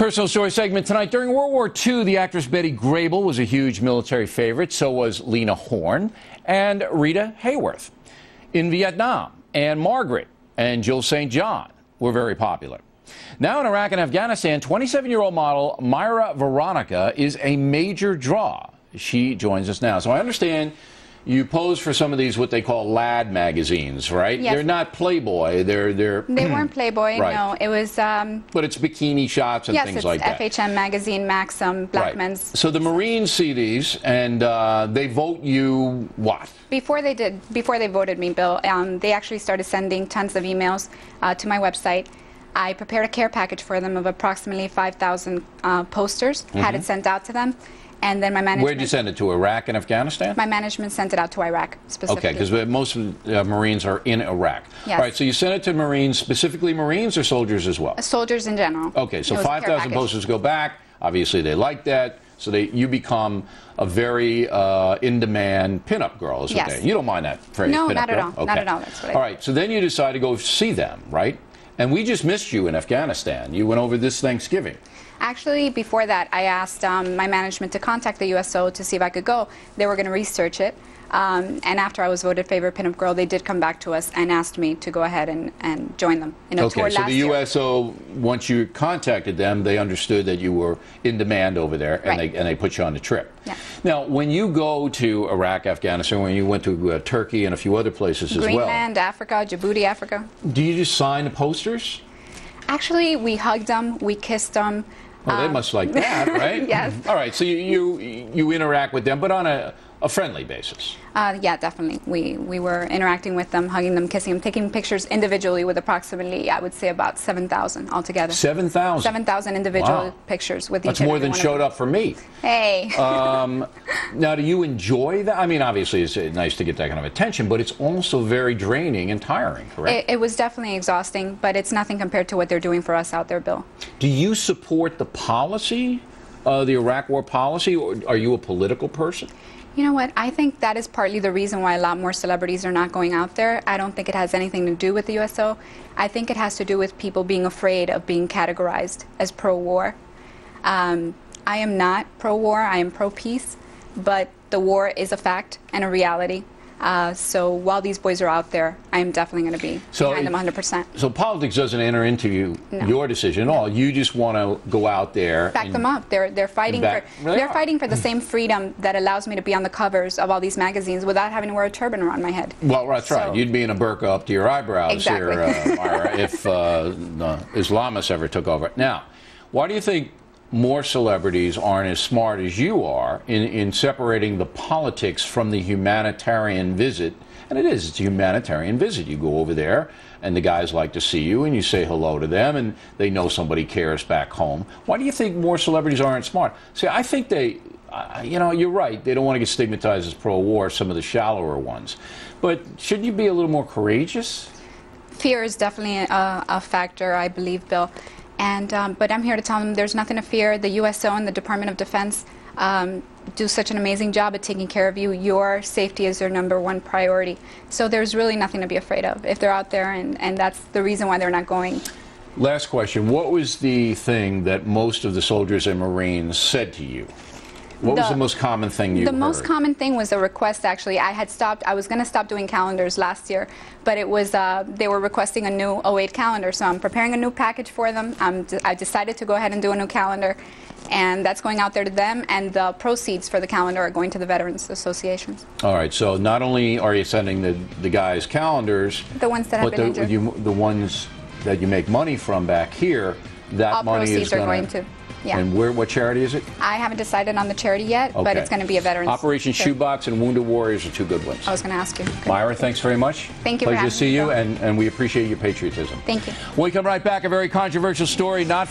Personal story segment tonight. During World War II, the actress Betty Grable was a huge military favorite. So was Lena Horne and Rita Hayworth. In Vietnam, Anne Margaret and Jill St. John were very popular. Now in Iraq and Afghanistan, 27-year-old model Mayra Veronica is a major draw. She joins us now. So I understand you pose for some of these what they call lad magazines, right? Yes. They're not Playboy. They weren't Playboy. Right. No, it was. But it's bikini shots and things like that. Yes, it's FHM magazine, Maxim, Black Right. Men's. So the Marines see these and they vote you what? Before they voted me, Bill, they actually started sending tons of emails to my website. I prepared a care package for them of approximately 5,000 posters, had it sent out to them. And then my management... Where did you send it to, Iraq and Afghanistan? My management sent it out to Iraq, specifically. Okay, because most of the Marines are in Iraq. Yes. All right, so you sent it to Marines, specifically Marines or soldiers as well? Soldiers in general. Okay, so 5,000 posters go back. Obviously, they like that. So you become a very in-demand pinup girl, is what they... You don't mind that phrase, no, pinup not at girl? all. Okay. Not at all. That's what I All right, so then you decide to go see them, right? And we just missed you in Afghanistan. You went over this Thanksgiving. Actually, before that, I asked my management to contact the USO to see if I could go. They were going to research it. And after I was voted favorite pinup girl, they did come back to us and asked me to go ahead and join them in a tour last year. Okay, so the USO, once you contacted them, they understood that you were in demand over there, and, they put you on the trip. Yeah. Now, when you go to Iraq, Afghanistan, when you went to Turkey and a few other places as well. Greenland, Africa, Djibouti, Africa. Do you just sign the posters? Actually, we hugged them, we kissed them. Well, they must like that, right? Yes. All right, so you interact with them, but on a friendly basis. Yeah, definitely. We were interacting with them, hugging them, kissing them, taking pictures individually with approximately, I would say, about 7,000 altogether. 7,000? 7,000 individual pictures with each That's more than showed up for me. Hey. Now, do you enjoy that? I mean, obviously, it's nice to get that kind of attention, but it's also very draining and tiring, correct? It was definitely exhausting, but it's nothing compared to what they're doing for us out there, Bill. Do you support the policy, the Iraq war policy, or are you a political person? You know what? I think that is partly the reason why a lot more celebrities are not going out there. I don't think it has anything to do with the USO. I think it has to do with people being afraid of being categorized as pro-war. I am not pro-war. I am pro-peace. But the war is a fact and a reality. So while these boys are out there, I am definitely going to be behind them 100%. So politics doesn't enter into your decision at all. You just want to go out there, back them up. They're fighting for the same freedom that allows me to be on the covers of all these magazines without having to wear a turban around my head. Well, that's right. You'd be in a burqa up to your eyebrows here, Mayra, if the Islamists ever took over. Now, why do you think more celebrities aren't as smart as you are in separating the politics from the humanitarian visit? And it's a humanitarian visit. You go over there, and the guys like to see you, and you say hello to them, and they know somebody cares back home. Why do you think more celebrities aren't smart? See, I think you're right. They don't want to get stigmatized as pro-war, some of the shallower ones. But shouldn't you be a little more courageous? Fear is definitely a factor, I believe, Bill. And but I'm here to tell them there's nothing to fear. The USO and the Department of Defense do such an amazing job at taking care of you. Your safety is their #1 priority. So there's really nothing to be afraid of if they're out there, and that's the reason why they're not going. Last question. What was the thing that most of the soldiers and Marines said to you? What was the most common thing you heard? The most common thing was a request, actually. I was going to stop doing calendars last year, but it was, they were requesting a new 08 calendar, so I'm preparing a new package for them. I decided to go ahead and do a new calendar, and that's going out there to them, and the proceeds for the calendar are going to the Veterans Associations. All right, so not only are you sending the guys calendars, the ones that have been injured. The ones that you make money from back here, that all money proceeds is going to. Yeah. And what charity is it? I haven't decided on the charity yet, but it's going to be a veterans. Operation Shoebox and Wounded Warriors are two good ones. I was going to ask you. Myra, thanks very much. Thank you for having me. Pleasure to see you, and we appreciate your patriotism. Thank you. When we come right back, a very controversial story, not